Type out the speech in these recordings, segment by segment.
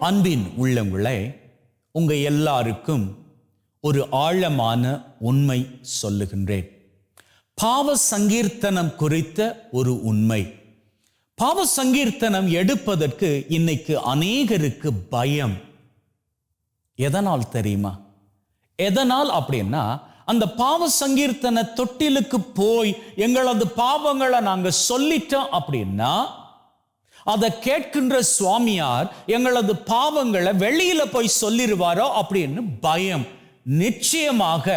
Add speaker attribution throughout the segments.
Speaker 1: அன்பின் உள்ளங்களே, உங்க எல்லாருக்கும் ஒரு ஆழமான உண்மை சொல்லுகின்றேன். பாவ சங்கீர்த்தனம் குறித்த ஒரு உண்மை. பாவ சங்கீர்த்தனம் எடுப்பதற்கு இன்னைக்கு அநேகருக்கு பயம். எதனால் தெரியுமா? எதனால் அப்படின்னா, அந்த பாவ சங்கீர்த்தன தொட்டிலுக்கு போய் எங்களது பாவங்களை நாங்க சொல்லிட்டோம் அப்படின்னா, அதை கேட்கின்ற சுவாமியார் எங்களது பாவங்களை வெளியில போய் சொல்லிடுவாரோ அப்படின்னு பயம். நிச்சயமாக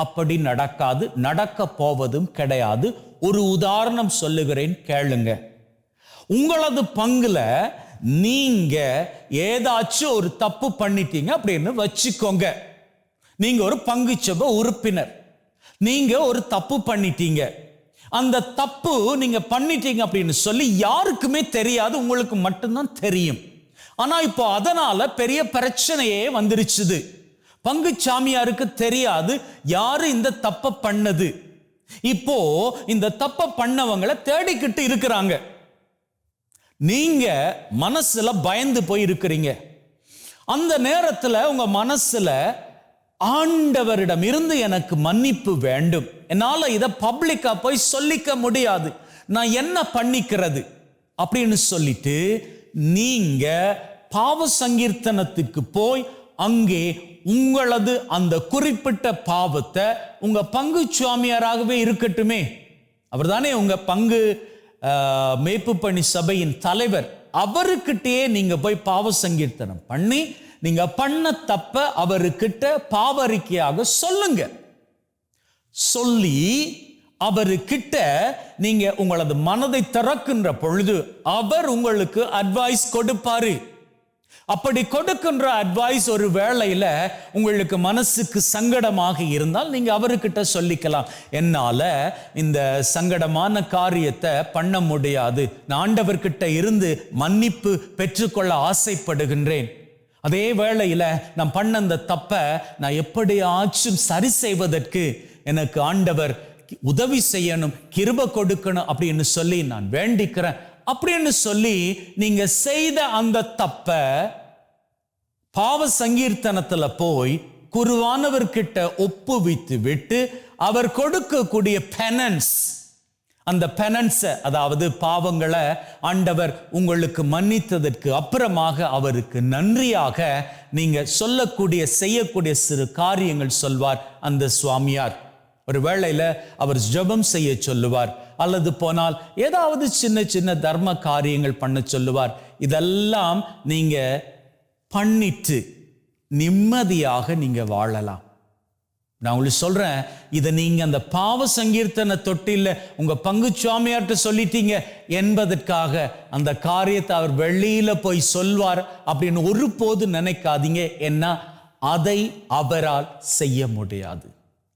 Speaker 1: அப்படி நடக்காது, நடக்க போவதும் கிடையாது. ஒரு உதாரணம் சொல்லுகிறேன், கேளுங்க. உங்களது பங்குல நீங்க ஏதாச்சும் ஒரு தப்பு பண்ணிட்டீங்க அப்படின்னு வச்சுக்கோங்க. நீங்க ஒரு பங்குச்சபை உறுப்பினர், நீங்க ஒரு தப்பு பண்ணிட்டீங்க. அந்த தப்பு நீங்க பண்ணிட்டீங்க அப்படின்னு சொல்லி யாருக்குமே தெரியாது, உங்களுக்கு மட்டும்தான் தெரியும். ஆனா இப்போ அதனால பெரிய பிரச்சனையே வந்துருச்சுது. பங்கு சாமியாருக்கு தெரியாது யாரு இந்த தப்ப பண்ணது. இப்போ இந்த தப்ப பண்ணவங்களை தேடிக்கிட்டு இருக்கிறாங்க. நீங்க மனசுல பயந்து போய் இருக்கிறீங்க. அந்த நேரத்துல உங்க மனசுல ஆண்டவரிடம் இருந்து எனக்கு மன்னிப்பு வேண்டும், என்னால இதை பப்ளிக்கா போய் சொல்லிக்க முடியாது, நான் என்ன பண்ணிக்கிறது அப்படின்னு சொல்லிட்டு நீங்க பாவ சங்கீர்த்தனத்துக்கு போய் அங்கே உங்களது அந்த குறிப்பிட்ட பாவத்தை உங்க பங்கு சுவாமியாராகவே இருக்கட்டுமே, அவர் தானே உங்க பங்கு மேய்ப்பு பணி சபையின் தலைவர், அவருக்கிட்டே நீங்க போய் பாவ சங்கீர்த்தனம் பண்ணி நீங்க பண்ண தப்ப அவருக்கிட்ட பாவரிக்கையாக சொல்லுங்க. சொல்லி அவருக்கிட்ட நீங்க உங்களது மனதை திறக்கின்ற பொழுது அவர் உங்களுக்கு அட்வைஸ் கொடுப்பாரு. அப்படி கொடுக்கின்ற அட்வைஸ் ஒரு வேளையில உங்களுக்கு மனசுக்கு சங்கடமாக இருந்தால் நீங்க அவர்கிட்ட சொல்லிக்கலாம், என்னால இந்த சங்கடமான காரியத்தை பண்ண முடியாது, நான் ஆண்டவர்கிட்ட இருந்து மன்னிப்பு பெற்றுக்கொள்ள ஆசைப்படுகின்றேன். அதே வேளையில நான் பண்ண அந்த தப்ப நான் எப்படியாச்சும் சரி செய்வதற்கு எனக்கு ஆண்டவர் உதவி செய்யணும், கிருபை கொடுக்கணும் அப்படின்னு சொல்லி நான் வேண்டிக்கிறேன் அப்படின்னு சொல்லி நீங்க செய்த அந்த தப்ப பாவ சங்கீர்த்தனத்துல போய் குருவானவர்கிட்ட ஒப்புவித்து விட்டு அவர் கொடுக்கக்கூடிய பெனன்ஸ், அந்த பெனன்ஸை, அதாவது பாவங்களை ஆண்டவர் உங்களுக்கு மன்னித்ததற்கு அப்புறமாக அவருக்கு நன்றியாக நீங்க சொல்லக்கூடிய செய்யக்கூடிய சிறு காரியங்கள் சொல்வார் அந்த சுவாமியார். ஒரு வேளையில அவர் ஜெபம் செய்ய சொல்லுவார், அல்லது போனால் ஏதாவது சின்ன சின்ன தர்ம காரியங்கள் பண்ண சொல்லுவார். இதெல்லாம் நீங்க பண்ணிட்டு நிம்மதியாக நீங்க வாழலாம். நான் உங்களுக்கு சொல்றேன், இதை நீங்க அந்த பாவ சங்கீர்த்தன தொட்டில உங்க பங்கு சுவாமியார்ட்ட சொல்லிட்டீங்க என்பதற்காக அந்த காரியத்தை அவர் வெளியில போய் சொல்வார் அப்படின்னு ஒருபோது நினைக்காதீங்க. ஏன்னா அதை அவரால் செய்ய முடியாது.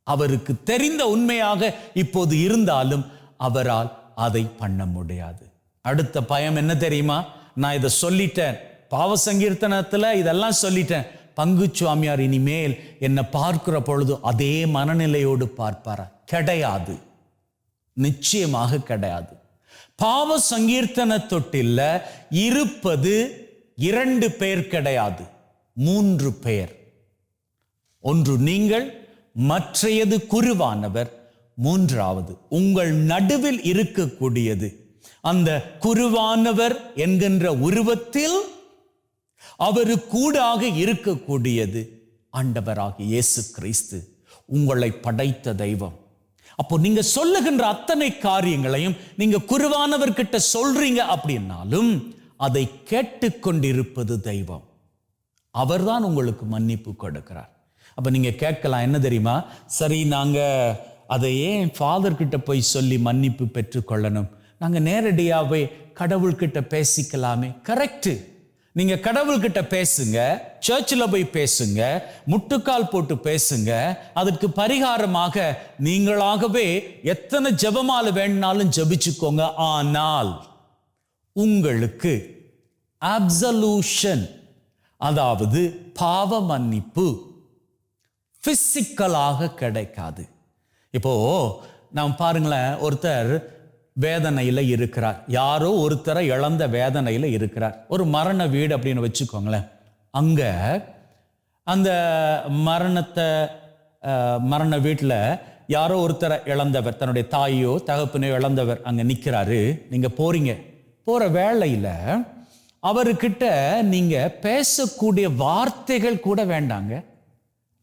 Speaker 1: அவருக்கு தெரிந்த உண்மையாக இப்போது இருந்தாலும் அவரால் அதை பண்ண முடியாது. அடுத்த பயம் என்ன தெரியுமா? நான் இதை சொல்லிட்டேன், பாவ சங்கீர்த்தனத்துல இதெல்லாம் சொல்லிட்டேன், பங்கு சுவாமியார் இனிமேல் என்னை பார்க்கிற பொழுது அதே மனநிலையோடு பார்ப்பாரா? கிடையாது, நிச்சயமாக கிடையாது. பாவ சங்கீர்த்தன தொட்டில இருப்பது 2 பேர் கிடையாது, 3 பேர். ஒன்று நீங்கள், மற்றையது குருவானவர், மூன்றாவது உங்கள் நடுவில் இருக்கக்கூடியது அந்த குருவானவர் என்கின்ற உருவத்தில் அவரு கூடாக இருக்கக்கூடியது ஆண்டவராகிய இயேசு கிறிஸ்து, உங்களை படைத்த தெய்வம். அப்போ நீங்க சொல்லுகின்ற அத்தனை காரியங்களையும் நீங்க குருவானவர்கிட்ட சொல்றீங்க அப்படின்னாலும் அதை கேட்டுக்கொண்டிருப்பது தெய்வம். அவர்தான் உங்களுக்கு மன்னிப்பு கொடுக்கிறார். அப்ப நீங்க கேட்கலாம், என்ன தெரியுமா, சரி நாங்க அதை ஏன் ஃபாதர்கிட்ட போய் சொல்லி மன்னிப்பு பெற்றுக்கொள்ளணும், நாங்க நேரடியாவே கடவுள்கிட்ட பேசிக்கலாமே. கரெக்ட், நீங்க கடவுள்கிட்ட பேசுங்க, சர்ச்சில் போய் பேசுங்க, முட்டுக்கால் போட்டு பேசுங்க. அதற்கு பரிகாரமாக நீங்களாகவே எத்தனை ஜெபமால வேணும்னாலும் ஜெபிச்சுக்கோங்க. ஆனால் உங்களுக்கு அப்சல்யூஷன், அதாவது பாவ மன்னிப்பு பிசிக்கலாக கிடைக்காது. இப்போ நாம் பாருங்களேன், ஒருத்தர் வேதனையில இருக்கிறார், யாரோ ஒருத்தரை இழந்த வேதனையில இருக்கிறார். ஒரு மரண வீடு அப்படின்னு வச்சுக்கோங்களேன். அங்க அந்த மரண வீட்டில் யாரோ ஒருத்தரை இழந்தவர், தன்னுடைய தாயோ தகப்பனையோ இழந்தவர் அங்க நிற்கிறாரு. நீங்க போற வேளையில அவர்கிட்ட நீங்க பேசக்கூடிய வார்த்தைகள் கூட வேண்டாங்க.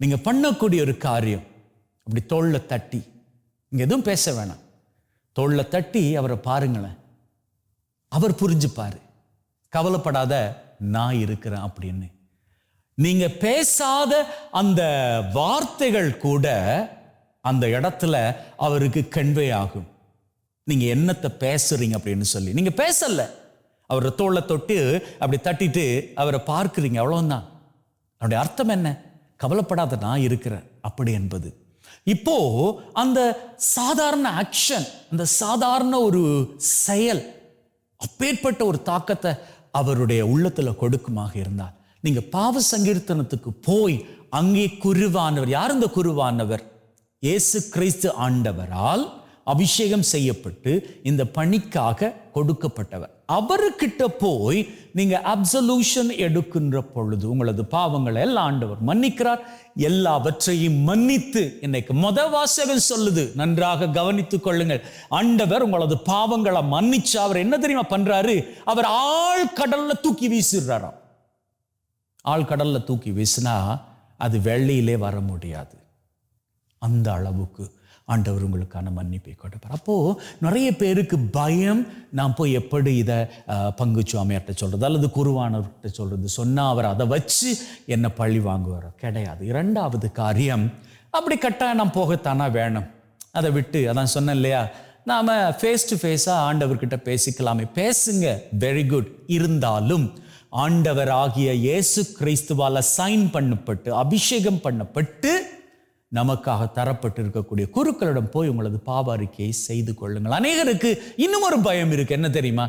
Speaker 1: நீங்க பண்ணக்கூடிய ஒரு காரியம், அப்படி தோள்ல தட்டி, இங்க எதுவும் பேச வேணாம், தோள்ல தட்டி அவரை பாருங்களேன். அவர் புரிஞ்சுப்பாரு, கவலைப்படாத நான் இருக்கிறேன் அப்படின்னு. நீங்க பேசாத அந்த வார்த்தைகள் கூட அந்த இடத்துல அவருக்கு கன்வே ஆகும். நீங்க என்னத்தை பேசுறீங்க அப்படின்னு சொல்லி. நீங்க பேசல, அவரை தோளை தொட்டு அப்படி தட்டிட்டு அவரை பார்க்கிறீங்க, அவ்வளவுதான். அவருடைய அர்த்தம் என்ன? கவலைப்படாத நான் இருக்கிறேன் அப்படி என்பது. இப்போ அந்த சாதாரண ஆக்ஷன், அந்த சாதாரண ஒரு செயல் அப்பேற்பட்ட ஒரு தாக்கத்தை அவருடைய உள்ளத்துல கொடுக்குமாக இருந்தார். நீங்க பாவ சங்கீர்த்தனத்துக்கு போய் அங்கே குருவானவர், யார் இந்த குருவானவர்? இயேசு கிறிஸ்து ஆண்டவரால் அபிஷேகம் செய்யப்பட்டு இந்த பணிக்காக கொடுக்கப்பட்டவர். அவர்கிட்ட போய் நீங்க அப்சல்யூஷன் எடுக்கின்ற பொழுது உங்களது பாவங்களை எல்லாம் ஆண்டவர் மன்னிக்கிறார். எல்லாவற்றையும் மன்னித்து, இன்னைக்கு வாசகம் சொல்லுது, நன்றாக கவனித்துக் கொள்ளுங்கள். ஆண்டவர் உங்களது பாவங்களை மன்னிச்சு அவர் என்ன தெரியுமா பண்றாரு? அவர் ஆழ்கடல்ல தூக்கி வீசிடுறாராம். ஆழ்கடல்ல தூக்கி வீசினா அது வெள்ளியிலே வர முடியாது. அந்த அளவுக்கு ஆண்டவர் உங்களுக்கான மன்னிப்பை கொடுப்பார். அப்போ நிறைய பேருக்கு பயம், நான் போய் எப்படி இதை பங்குச்சுவாமியார்கிட்ட சொல்றது அல்லது குருவானவர்கிட்ட சொல்றது, சொன்னா அவர் அதை வச்சு என்ன பழி வாங்குவார். கிடையாது. இரண்டாவது காரியம், அப்படி கட்டாயம் நாம் போகத்தானா வேணும், அதை விட்டு, அதான் சொன்னேன் இல்லையா, நாம ஃபேஸ் டு ஃபேஸா ஆண்டவர்கிட்ட பேசிக்கலாமே, பேசுங்க, வெரி குட். இருந்தாலும் ஆண்டவர் ஆகிய இயேசு கிறிஸ்துவால சைன் பண்ணப்பட்டு அபிஷேகம் பண்ணப்பட்டு நமக்காக தரப்பட்டு இருக்கக்கூடிய குருக்களிடம் போய் உங்களது பாவ அறிக்கையை செய்து கொள்ளுங்கள். அநேகருக்கு இன்னும் ஒரு பயம் இருக்கு. என்ன தெரியுமா?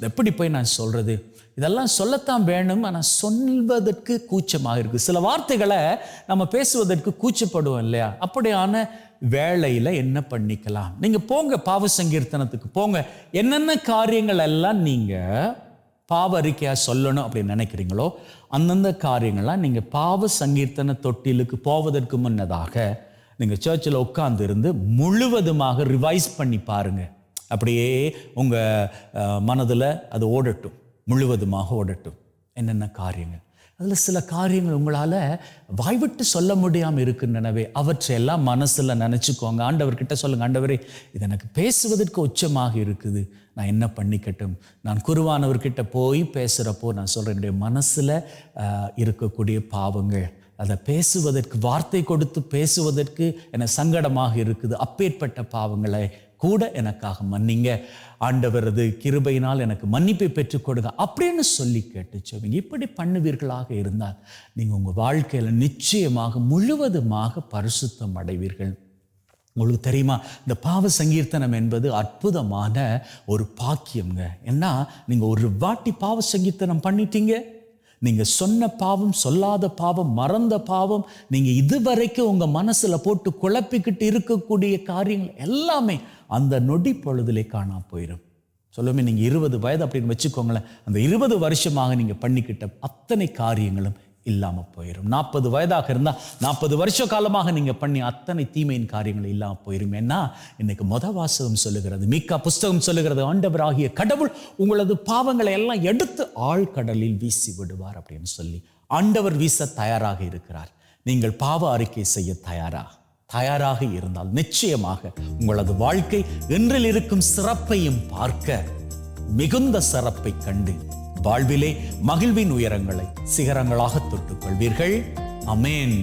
Speaker 1: எப்படி போய் நான் சொல்றது? இதெல்லாம் சொல்லத்தான் வேணும், ஆனால் சொல்வதற்கு கூச்சமாக இருக்கு. சில வார்த்தைகளை நம்ம பேசுவதற்கு கூச்சப்படுவோம் இல்லையா? அப்படியான வேளையில என்ன பண்ணிக்கலாம்? நீங்க போங்க, பாவ சங்கீர்த்தனத்துக்கு போங்க. என்னென்ன காரியங்கள் எல்லாம் நீங்க பாவ அறிக்கையா சொல்லணும் அப்படின்னு நினைக்கிறீங்களோ அந்தந்த காரியங்கள்லாம் நீங்க பாவ சங்கீர்த்தன தொட்டிலுக்கு போவதற்கு முன்னதாக நீங்க சர்ச்சில் உட்கார்ந்து இருந்து முழுவதுமாக ரிவைஸ் பண்ணி பாருங்க. அப்படியே உங்க மனதில் அது ஓடட்டும், முழுவதுமாக ஓடட்டும். என்னென்ன காரியங்கள், அதில் சில காரியங்கள் உங்களால் வாய்விட்டு சொல்ல முடியாமல் இருக்குன்னவே, அவற்றையெல்லாம் மனசில் நினச்சிக்கோங்க. ஆண்டவர்கிட்ட சொல்லுங்கள், ஆண்டவரே இது எனக்கு பேசுவதற்கு உச்சமாக இருக்குது, நான் என்ன பண்ணிக்கட்டும்? நான் குருவானவர்கிட்ட போய் பேசுகிறப்போ நான் சொல்கிறேன், என்னுடைய மனசில் இருக்கக்கூடிய பாவங்கள், அதை பேசுவதற்கு, வார்த்தை கொடுத்து பேசுவதற்கு எனக்கு சங்கடமாக இருக்குது, அப்பேற்பட்ட பாவங்களை கூட எனக்காக மன்னிங்க, ஆண்டவரது கிருபையினால் எனக்கு மன்னிப்பை பெற்றுக் கொடுங்க அப்படின்னு சொல்லி கேட்டு சொல்வீங்க. இப்படி பண்ணுவீர்களாக இருந்தால் நீங்கள் உங்கள் வாழ்க்கையில் நிச்சயமாக முழுவதுமாக பரிசுத்தம் அடைவீர்கள். உங்களுக்கு தெரியுமா, இந்த பாவ சங்கீர்த்தனம் என்பது அற்புதமான ஒரு பாக்கியம்ங்க. ஏன்னா நீங்கள் ஒரு வாட்டி பாவ சங்கீர்த்தனம் பண்ணிட்டீங்க, நீங்க சொன்ன பாவம், சொல்லாத பாவம், மறந்த பாவம், நீங்க இதுவரைக்கும் உங்க மனசுல போட்டு குழப்பிக்கிட்டு இருக்கக்கூடிய காரியங்கள் எல்லாமே அந்த நொடி பொழுதிலே காணா போயிடும். சொல்லுமே, நீங்க 20 வயது அப்படின்னு வச்சுக்கோங்களேன், அந்த 20 வருஷமாக நீங்க பண்ணிக்கிட்ட அத்தனை காரியங்களும் இல்லாம போயிடும். 40 வயதாக இருந்தால் 40 வருஷ காலமாக நீங்க பண்ணி அத்தனை தீமையின் காரியங்கள் இல்லாம போயிடும். ஏன்னா இன்னைக்கு வாசகம் சொல்லுகிறது, மீகா புஸ்தகம் சொல்லுகிறது, ஆண்டவராகிய கடவுள் உங்களது பாவங்களை எல்லாம் எடுத்து ஆழ்கடலில் வீசி விடுவார் அப்படின்னு சொல்லி ஆண்டவர் வீச தயாராக இருக்கிறார். நீங்கள் பாவ அறிக்கை செய்ய தயாராக இருந்தால் நிச்சயமாக உங்களது வாழ்க்கை இன்றில் இருக்கும் சிறப்பையும் பார்க்க மிகுந்த சிறப்பை கண்டு வாழ்விலே மகிழ்வின் உயரங்களை சிகரங்களாக தொட்டுக் கொள்வீர்கள். ஆமென்.